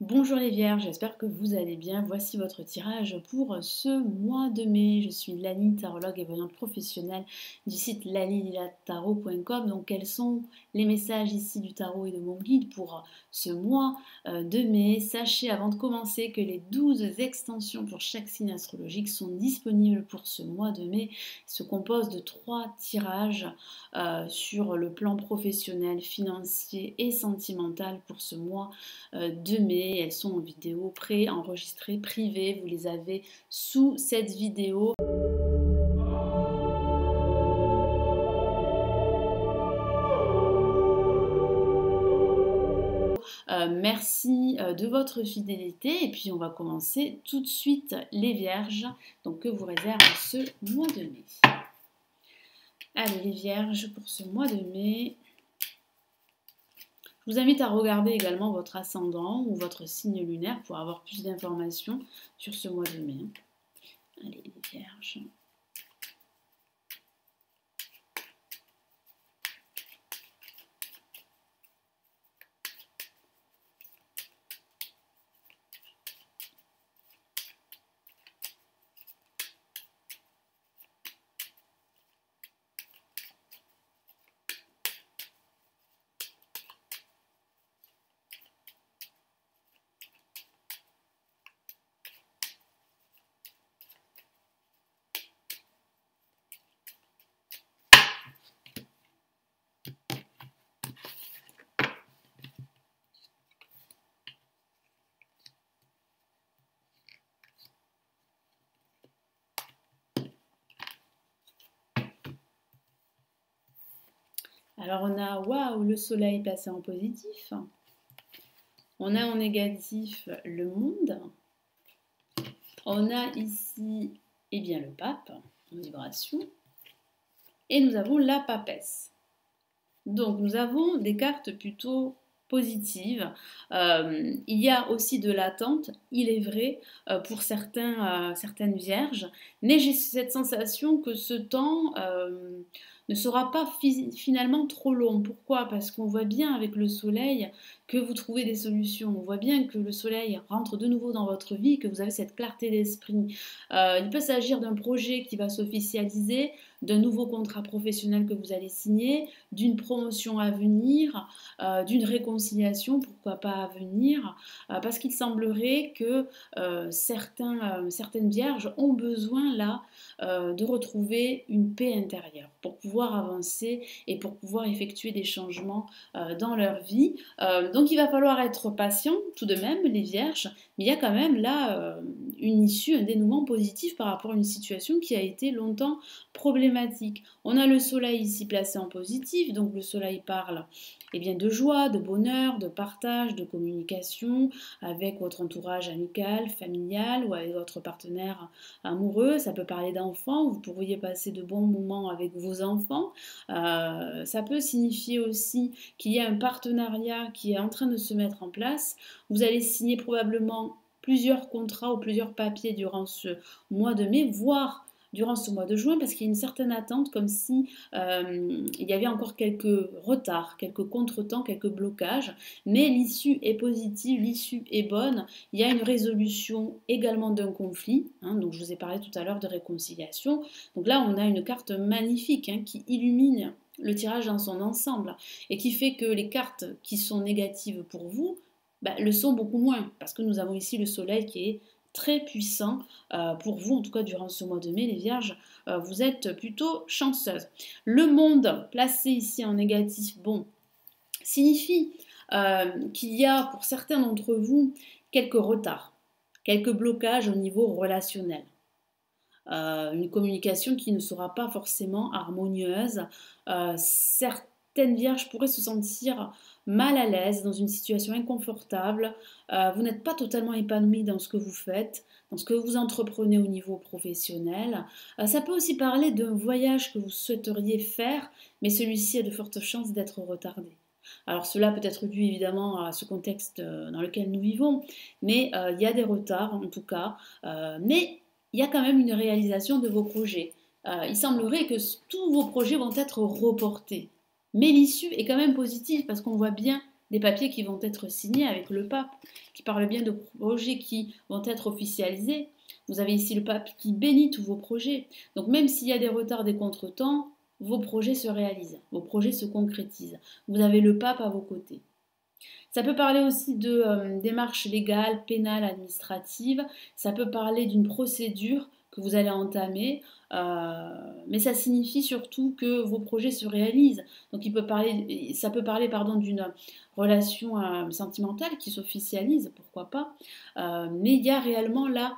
Bonjour les Vierges, j'espère que vous allez bien. Voici votre tirage pour ce mois de mai. Je suis Lani, tarologue et voyante professionnelle du site lalililatarot.com. Donc quels sont les messages ici du tarot et de mon guide pour ce mois de mai? Sachez avant de commencer que les 12 extensions pour chaque signe astrologique sont disponibles pour ce mois de mai. Ils se composent de 3 tirages sur le plan professionnel, financier et sentimental pour ce mois de mai. Elles sont en vidéo pré-enregistrées, privées. Vous les avez sous cette vidéo. Merci de votre fidélité et puis on va commencer tout de suite les Vierges, donc que vous réserve ce mois de mai. Allez les Vierges, pour ce mois de mai, je vous invite à regarder également votre ascendant ou votre signe lunaire pour avoir plus d'informations sur ce mois de mai. Allez les Vierges. Alors on a, waouh, le soleil passé en positif. On a en négatif le monde. On a ici, eh bien, le pape en vibration. Et nous avons la papesse. Donc nous avons des cartes plutôt positives. Il y a aussi de l'attente, il est vrai, pour certaines vierges. Mais j'ai cette sensation que ce temps ne sera pas finalement trop long. Pourquoi? Parce qu'on voit bien avec le soleil que vous trouvez des solutions. On voit bien que le soleil rentre de nouveau dans votre vie, que vous avez cette clarté d'esprit. Il peut s'agir d'un projet qui va s'officialiser, d'un nouveau contrat professionnel que vous allez signer, d'une promotion à venir, d'une réconciliation, pourquoi pas à venir, parce qu'il semblerait que certaines vierges ont besoin là de retrouver une paix intérieure pour pouvoir avancer et pour pouvoir effectuer des changements dans leur vie. Donc il va falloir être patient tout de même les vierges, mais il y a quand même là une issue, un dénouement positif par rapport à une situation qui a été longtemps problématique. On a le soleil ici placé en positif, donc le soleil parle eh bien, de joie, de bonheur, de partage, de communication avec votre entourage amical, familial ou avec votre partenaire amoureux. Ça peut parler d'enfants, vous pourriez passer de bons moments avec vos enfants. Ça peut signifier aussi qu'il y a un partenariat qui est en train de se mettre en place. Vous allez signer probablement plusieurs contrats ou plusieurs papiers durant ce mois de mai, voire durant ce mois de juin, parce qu'il y a une certaine attente, comme si il y avait encore quelques retards, quelques contretemps, quelques blocages, mais l'issue est positive, l'issue est bonne. Il y a une résolution également d'un conflit, donc je vous ai parlé tout à l'heure de réconciliation. Donc là, on a une carte magnifique qui illumine le tirage dans son ensemble et qui fait que les cartes qui sont négatives pour vous le sont beaucoup moins, parce que nous avons ici le soleil qui est très puissant pour vous, en tout cas durant ce mois de mai, les vierges, vous êtes plutôt chanceuses. Le monde placé ici en négatif, bon, signifie qu'il y a pour certains d'entre vous quelques retards, quelques blocages au niveau relationnel. Une communication qui ne sera pas forcément harmonieuse. Certaines vierges pourraient se sentir mal à l'aise dans une situation inconfortable. Vous n'êtes pas totalement épanoui dans ce que vous faites, dans ce que vous entreprenez au niveau professionnel. Ça peut aussi parler d'un voyage que vous souhaiteriez faire, mais celui-ci a de fortes chances d'être retardé. Alors cela peut être dû évidemment à ce contexte dans lequel nous vivons, mais il y a des retards en tout cas. Mais il y a quand même une réalisation de vos projets. Il semblerait que tous vos projets vont être reportés. Mais l'issue est quand même positive parce qu'on voit bien des papiers qui vont être signés avec le pape, qui parle bien de projets qui vont être officialisés. Vous avez ici le pape qui bénit tous vos projets. Donc même s'il y a des retards, des contretemps, vos projets se réalisent, vos projets se concrétisent. Vous avez le pape à vos côtés. Ça peut parler aussi de démarches légales, pénales, administratives. Ça peut parler d'une procédure que vous allez entamer. Mais ça signifie surtout que vos projets se réalisent. Donc ça peut parler d'une relation sentimentale qui s'officialise, pourquoi pas. Mais il y a réellement là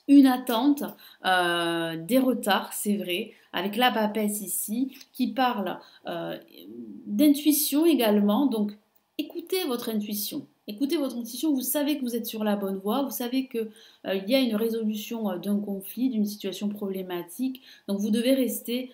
une attente, des retards, c'est vrai, avec la papesse ici, qui parle d'intuition également. Donc écoutez votre intuition. Écoutez votre intuition, vous savez que vous êtes sur la bonne voie, vous savez qu'il y a une résolution d'un conflit, d'une situation problématique, donc vous devez rester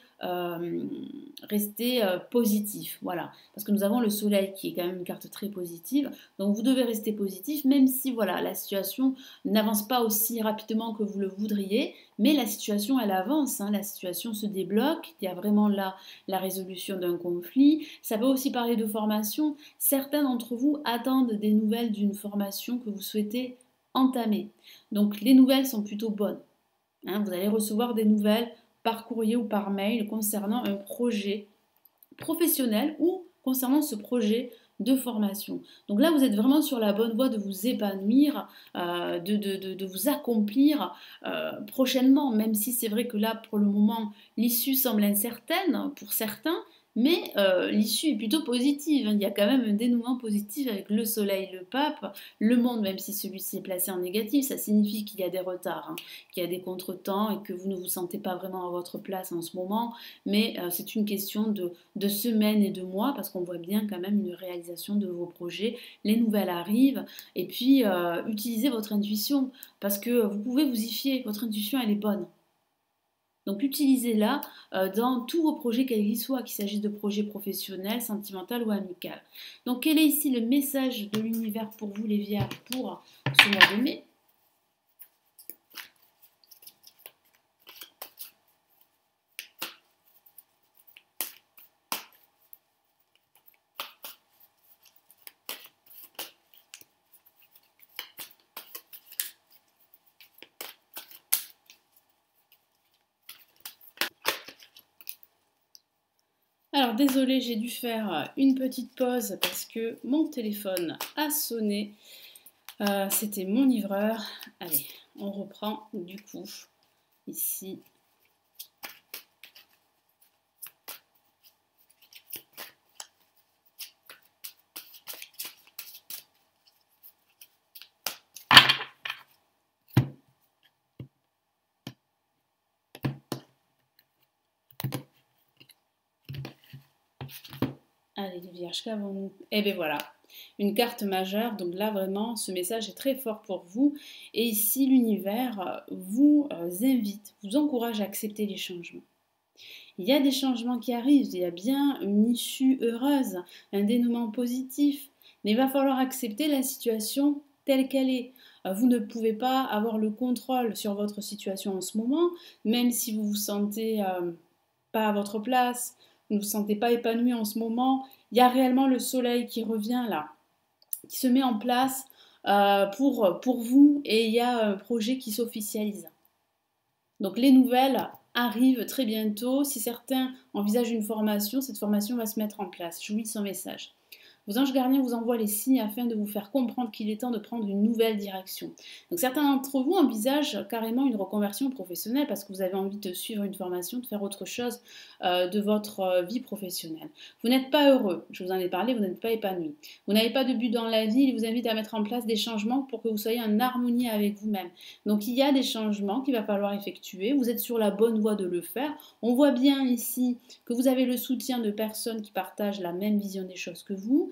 positif, voilà, parce que nous avons le soleil qui est quand même une carte très positive, donc vous devez rester positif, même si voilà, la situation n'avance pas aussi rapidement que vous le voudriez, mais la situation elle avance, hein, la situation se débloque, il y a vraiment là la résolution d'un conflit. Ça peut aussi parler de formation. Certains d'entre vous attendent des nouvelles d'une formation que vous souhaitez entamer. Donc les nouvelles sont plutôt bonnes. Hein, vous allez recevoir des nouvelles par courrier ou par mail concernant un projet professionnel ou concernant ce projet de formation. Donc là, vous êtes vraiment sur la bonne voie de vous épanouir, de vous accomplir prochainement, même si c'est vrai que là, pour le moment, l'issue semble incertaine pour certains, mais l'issue est plutôt positive. Il y a quand même un dénouement positif avec le soleil, le pape, le monde, même si celui-ci est placé en négatif, ça signifie qu'il y a des retards, hein, qu'il y a des contretemps et que vous ne vous sentez pas vraiment à votre place en ce moment, mais c'est une question de semaines et de mois, parce qu'on voit bien quand même une réalisation de vos projets, les nouvelles arrivent, et puis utilisez votre intuition, parce que vous pouvez vous y fier, votre intuition elle est bonne. Donc utilisez-la dans tous vos projets, quels qu'ils soient, qu'il s'agisse de projets professionnels, sentimentaux ou amicaux. Donc quel est ici le message de l'univers pour vous les Vierges pour ce mois de mai ? Alors désolé, j'ai dû faire une petite pause parce que mon téléphone a sonné. C'était mon livreur. Allez, on reprend du coup ici. Allez les Vierges, qu'avons-nous ? Eh bien voilà, une carte majeure, donc là vraiment ce message est très fort pour vous et ici l'univers vous invite, vous encourage à accepter les changements. Il y a des changements qui arrivent, il y a bien une issue heureuse, un dénouement positif, mais il va falloir accepter la situation telle qu'elle est. Vous ne pouvez pas avoir le contrôle sur votre situation en ce moment, même si vous vous sentez pas à votre place, vous ne vous sentez pas épanoui en ce moment, il y a réellement le soleil qui revient là, qui se met en place pour vous et il y a un projet qui s'officialise. Donc les nouvelles arrivent très bientôt. Si certains envisagent une formation, cette formation va se mettre en place. Je vous lis son message. Vos anges gardiens vous envoient les signes afin de vous faire comprendre qu'il est temps de prendre une nouvelle direction. Donc certains d'entre vous envisagent carrément une reconversion professionnelle parce que vous avez envie de suivre une formation, de faire autre chose de votre vie professionnelle. Vous n'êtes pas heureux, je vous en ai parlé, vous n'êtes pas épanoui. Vous n'avez pas de but dans la vie, il vous invite à mettre en place des changements pour que vous soyez en harmonie avec vous-même. Donc il y a des changements qu'il va falloir effectuer, vous êtes sur la bonne voie de le faire. On voit bien ici que vous avez le soutien de personnes qui partagent la même vision des choses que vous,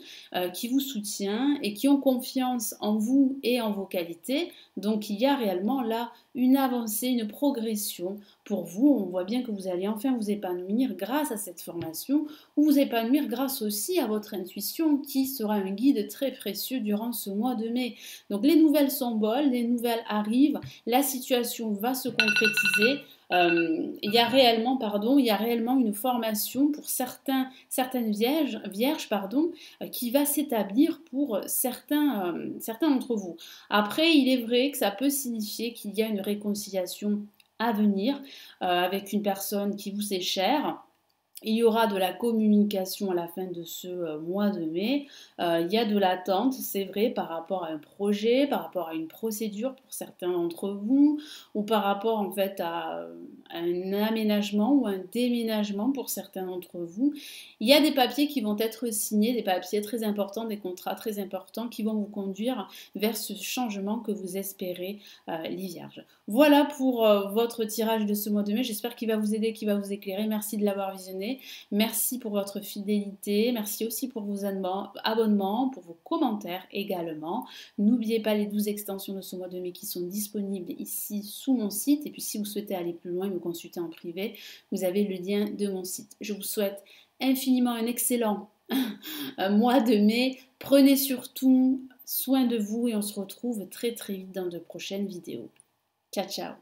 qui vous soutient et qui ont confiance en vous et en vos qualités. Donc il y a réellement là une avancée, une progression pour vous. On voit bien que vous allez enfin vous épanouir grâce à cette formation ou vous épanouir grâce aussi à votre intuition qui sera un guide très précieux durant ce mois de mai. Donc les nouvelles sont bonnes, les nouvelles arrivent, la situation va se concrétiser. Il y a réellement une formation pour certaines vierges qui va s'établir pour certains d'entre vous. Après, il est vrai que ça peut signifier qu'il y a une réconciliation à venir avec une personne qui vous est chère. Il y aura de la communication à la fin de ce mois de mai. Il y a de l'attente, c'est vrai, par rapport à un projet, par rapport à une procédure pour certains d'entre vous, ou par rapport en fait à un aménagement ou un déménagement pour certains d'entre vous. Il y a des papiers qui vont être signés, des papiers très importants, des contrats très importants qui vont vous conduire vers ce changement que vous espérez, les vierges. Voilà pour votre tirage de ce mois de mai. J'espère qu'il va vous aider, qu'il va vous éclairer. Merci de l'avoir visionné. Merci pour votre fidélité. Merci aussi pour vos abonnements, pour vos commentaires également. N'oubliez pas les 12 extensions de ce mois de mai qui sont disponibles ici sous mon site. Et puis si vous souhaitez aller plus loin et me consulter en privé, vous avez le lien de mon site. Je vous souhaite infiniment un excellent mois de mai. Prenez surtout soin de vous et on se retrouve très très vite dans de prochaines vidéos. Ciao ciao.